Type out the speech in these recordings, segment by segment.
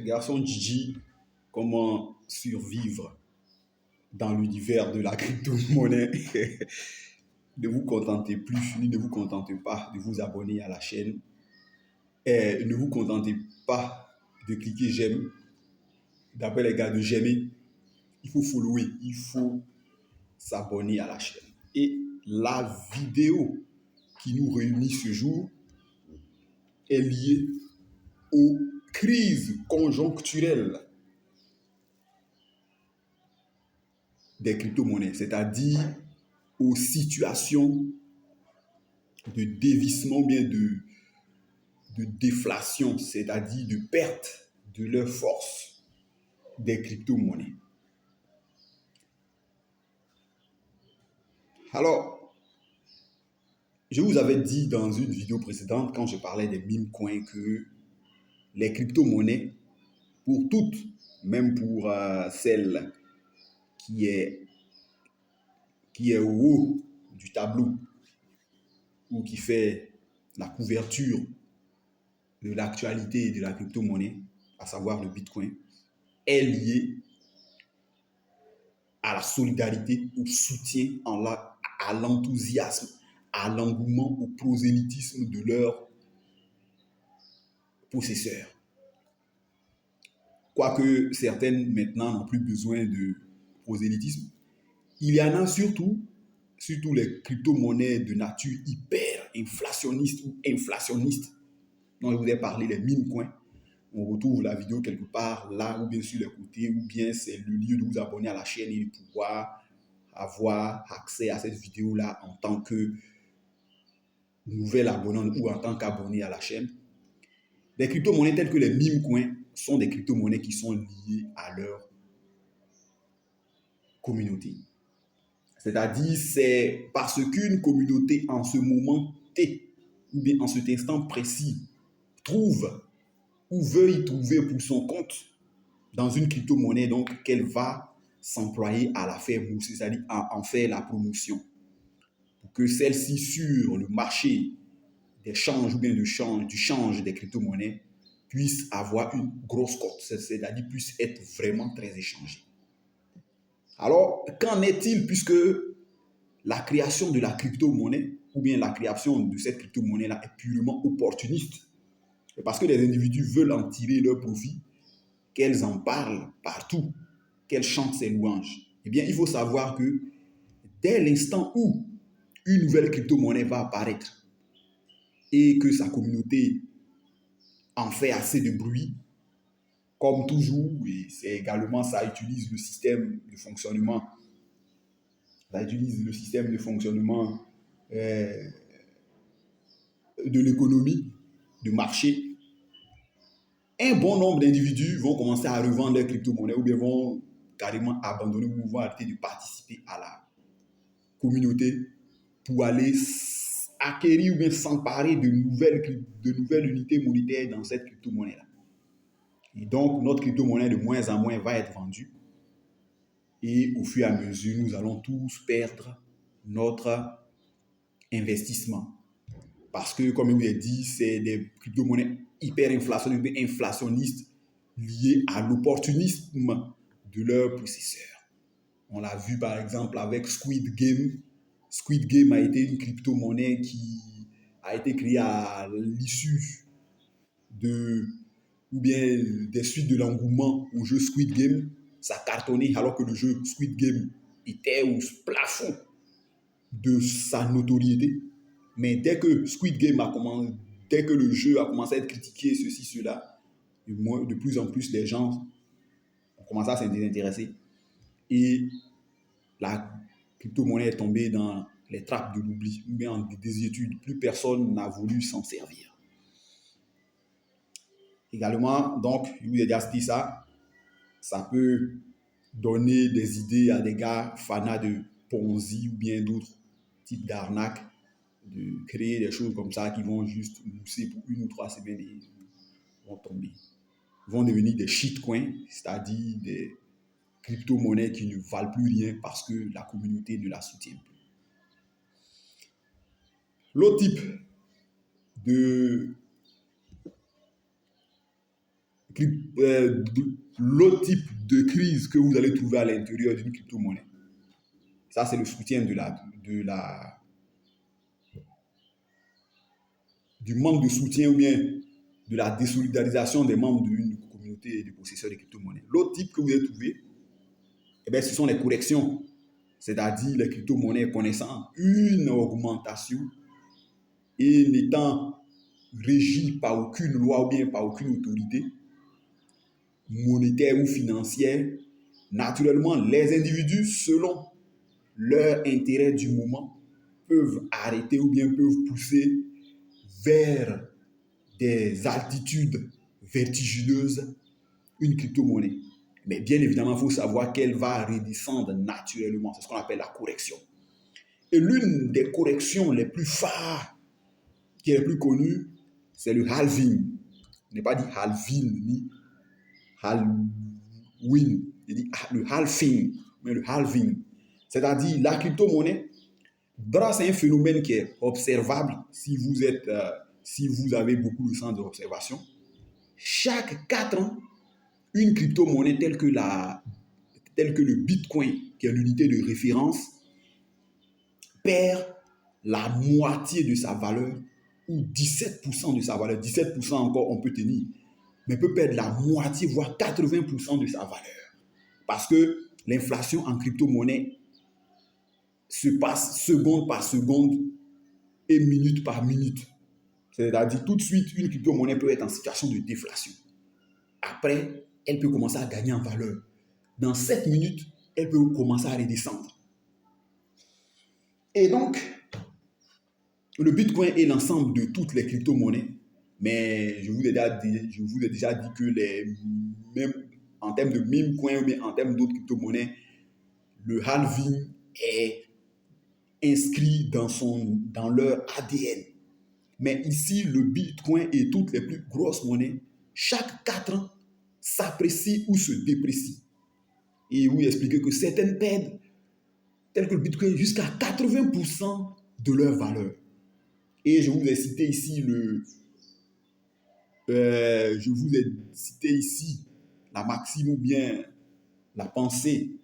Garçon Gigi, comment survivre dans l'univers de la crypto-monnaie? Ne vous contentez plus, ni ne vous contentez pas de vous abonner à la chaîne. Et ne vous contentez pas de cliquer j'aime. D'après les gars, de j'aimer. Il faut follower, il faut s'abonner à la chaîne. Et la vidéo qui nous réunit ce jour est liée aux crises conjoncturelles des crypto-monnaies, c'est-à-dire aux situations de dévissement, bien de déflation, c'est-à-dire de perte de leur force des crypto-monnaies. Alors, je vous avais dit dans une vidéo précédente, quand je parlais des meme coins, que les crypto-monnaies, pour toutes, même pour celle qui est au haut du tableau ou qui fait la couverture de l'actualité de la crypto-monnaie, à savoir le Bitcoin, est liée à la solidarité, au soutien, à l'enthousiasme, à l'engouement, au prosélytisme de leurs possesseurs. Quoique certaines maintenant n'ont plus besoin de prosélytisme, il y en a surtout les crypto-monnaies de nature hyper inflationniste ou inflationniste, dont je vous ai parlé, les meme coins. On retrouve la vidéo quelque part là, ou bien sur les côtés, ou bien c'est le lieu de vous abonner à la chaîne et de pouvoir avoir accès à cette vidéo-là en tant que nouvel abonnant ou en tant qu'abonné à la chaîne. Des crypto-monnaies telles que les meme coins sont des crypto-monnaies qui sont liées à leur communauté. C'est-à-dire, c'est parce qu'une communauté en ce moment T, ou bien en cet instant précis, trouve ou veut y trouver pour son compte dans une crypto-monnaie, donc qu'elle va s'employer à la faire bourser, c'est-à-dire à en faire la promotion. Pour que celle-ci sur le marché des changes ou bien du change des crypto-monnaies puisse avoir une grosse cote, c'est-à-dire puisse être vraiment très échangée. Alors, qu'en est-il puisque la création de la crypto-monnaie ou bien la création de cette crypto-monnaie-là est purement opportuniste? Parce que les individus veulent en tirer leur profit, qu'elles en parlent partout, qu'elles chantent ses louanges. Eh bien, il faut savoir que dès l'instant où une nouvelle crypto-monnaie va apparaître et que sa communauté en fait assez de bruit, comme toujours, et c'est également ça utilise le système de fonctionnement, de l'économie, de marché. Un bon nombre d'individus vont commencer à revendre leurs crypto-monnaies ou bien vont carrément abandonner ou vont arrêter de participer à la communauté pour aller acquérir ou bien s'emparer de nouvelles unités monétaires dans cette crypto-monnaie-là. Et donc, notre crypto-monnaie de moins en moins va être vendue. Et au fur et à mesure, nous allons tous perdre notre investissement. Parce que, comme je vous l'ai dit, c'est des crypto-monnaies hyper inflationnistes liées à l'opportunisme de leurs possesseurs. On l'a vu par exemple avec Squid Game. Squid Game a été une crypto-monnaie qui a été créée à l'issue ou bien des suites de l'engouement au jeu Squid Game. Ça cartonnait alors que le jeu Squid Game était au plafond de sa notoriété. Mais dès que le jeu a commencé à être critiqué, ceci, cela, de plus en plus les gens ont commencé à s'en désintéresser. Et la crypto-monnaie est tombée dans les trappes de l'oubli, ou bien en désuétude. Plus personne n'a voulu s'en servir. Également, donc, je vous ai déjà dit ça, ça peut donner des idées à des gars fanats de Ponzi ou bien d'autres types d'arnaques, de créer des choses comme ça qui vont juste mousser pour 1 ou 3 semaines et vont tomber. Ils vont devenir des shitcoins, c'est-à-dire des crypto-monnaies qui ne valent plus rien parce que la communauté ne la soutient plus. L'autre type de l'autre type de crise que vous allez trouver à l'intérieur d'une crypto-monnaie. Ça, c'est le soutien du manque de soutien ou bien de la désolidarisation des membres d'une communauté de possesseurs de crypto-monnaies. L'autre type que vous allez trouver, eh bien, ce sont les corrections, c'est-à-dire les crypto-monnaies connaissant une augmentation et n'étant régies par aucune loi ou bien par aucune autorité monétaire ou financière. Naturellement, les individus, selon leur intérêt du moment, peuvent arrêter ou bien peuvent pousser vers des altitudes vertigineuses une crypto-monnaie. Mais bien évidemment, il faut savoir qu'elle va redescendre naturellement. C'est ce qu'on appelle la correction. Et l'une des corrections les plus phares, qui est la plus connue, c'est le halving. Je n'ai pas dit halving ni halving. J'ai dit le halving, mais le halving. C'est-à-dire la crypto-monnaie, grâce à un phénomène qui est observable si vous avez beaucoup de sens d'observation, chaque 4 ans, une crypto-monnaie telle que le Bitcoin, qui est l'unité de référence, perd la moitié de sa valeur ou 17% de sa valeur. 17% encore, on peut tenir, mais peut perdre la moitié, voire 80% de sa valeur. Parce que l'inflation en crypto-monnaie se passe seconde par seconde et minute par minute. C'est-à-dire, tout de suite, une crypto-monnaie peut être en situation de déflation. Après, elle peut commencer à gagner en valeur. Dans 7 minutes, elle peut commencer à redescendre. Et donc, le Bitcoin est l'ensemble de toutes les crypto-monnaies, mais je vous ai déjà dit que même en termes de meme coin ou bien en termes d'autres crypto-monnaies, le halving est inscrit dans leur ADN. Mais ici, le Bitcoin et toutes les plus grosses monnaies, chaque 4 ans, s'apprécient ou se déprécient. Et vous expliquez que certaines perdent, telles que le Bitcoin, jusqu'à 80% de leur valeur. Et je vous ai cité ici la maxime ou bien la pensée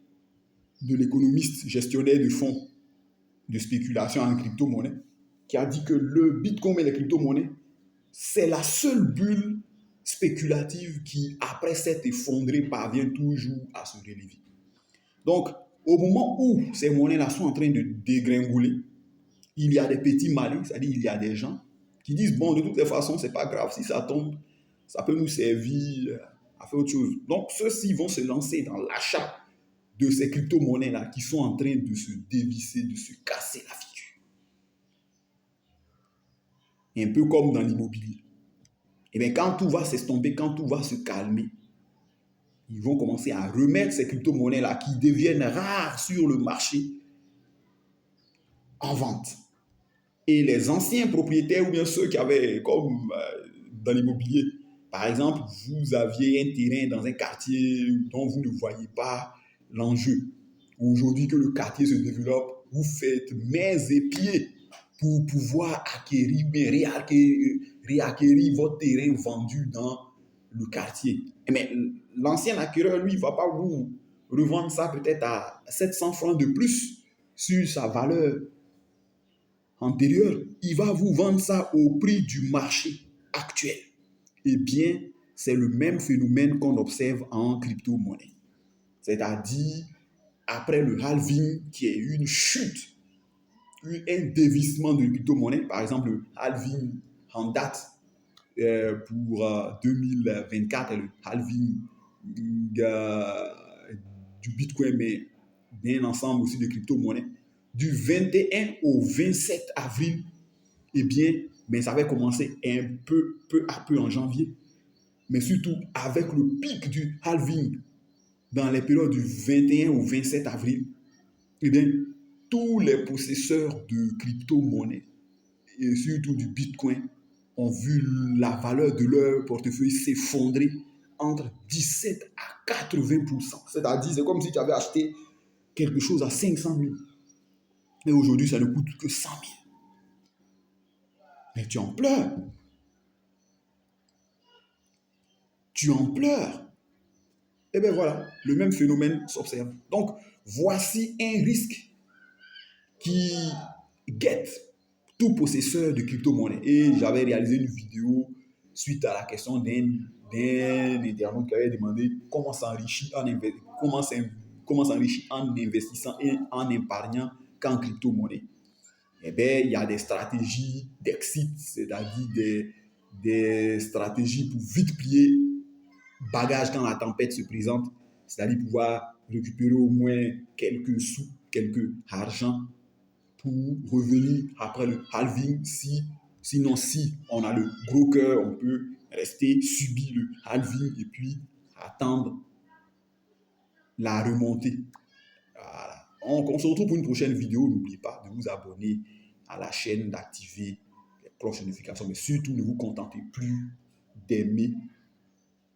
de l'économiste gestionnaire de fonds de spéculation en crypto-monnaie, qui a dit que le Bitcoin et les crypto-monnaies, c'est la seule bulle spéculative qui, après s'être effondrée, parvient toujours à se relever. Donc, au moment où ces monnaies-là sont en train de dégringoler, il y a des petits malins, c'est-à-dire il y a des gens qui disent, bon, de toutes les façons, c'est pas grave, si ça tombe, ça peut nous servir à faire autre chose. Donc, ceux-ci vont se lancer dans l'achat de ces crypto-monnaies-là qui sont en train de se dévisser, de se casser la figure. Un peu comme dans l'immobilier. Et bien, quand tout va s'estomper, quand tout va se calmer, ils vont commencer à remettre ces crypto-monnaies-là qui deviennent rares sur le marché en vente. Et les anciens propriétaires ou bien ceux qui avaient, comme dans l'immobilier, par exemple, vous aviez un terrain dans un quartier dont vous ne voyez pas l'enjeu. Aujourd'hui que le quartier se développe, vous faites mains et pieds pour pouvoir acquérir, bien réacquérir votre terrain vendu dans le quartier. Mais l'ancien acquéreur, lui, ne va pas vous revendre ça peut-être à 700 francs de plus sur sa valeur antérieure. Il va vous vendre ça au prix du marché actuel. Eh bien, c'est le même phénomène qu'on observe en crypto-monnaie. C'est-à-dire, après le halving, qui est une chute, un dévissement de crypto-monnaie, par exemple, le halving en date pour 2024 et le halving du Bitcoin, mais d'un ensemble aussi de crypto-monnaies, du 21 au 27 avril, eh bien, mais ça avait commencé peu à peu en janvier, mais surtout avec le pic du halving dans les périodes du 21 au 27 avril, eh bien, tous les possesseurs de crypto-monnaies et surtout du Bitcoin ont vu la valeur de leur portefeuille s'effondrer entre 17 à 80%. C'est-à-dire, c'est comme si tu avais acheté quelque chose à 500 000. Et aujourd'hui, ça ne coûte que 100 000. Mais tu en pleures. tu en pleures. Et bien voilà, le même phénomène s'observe. Donc, voici un risque qui guette tout possesseur de crypto-monnaie. Et j'avais réalisé une vidéo suite à la question d'un internaute qui avait demandé comment s'enrichir en investissant et en épargnant qu'en crypto-monnaie. Eh bien, il y a des stratégies d'exit, c'est-à-dire des stratégies pour vite plier bagage quand la tempête se présente, c'est-à-dire pouvoir récupérer au moins quelques sous, quelques argent pour revenir après le halving. Sinon, si on a le gros cœur, on peut rester, subir le halving et puis attendre la remontée. Voilà. On se retrouve pour une prochaine vidéo. N'oubliez pas de vous abonner à la chaîne, d'activer les cloches de notification, mais surtout ne vous contentez plus d'aimer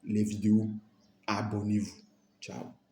les vidéos. Abonnez-vous. Ciao.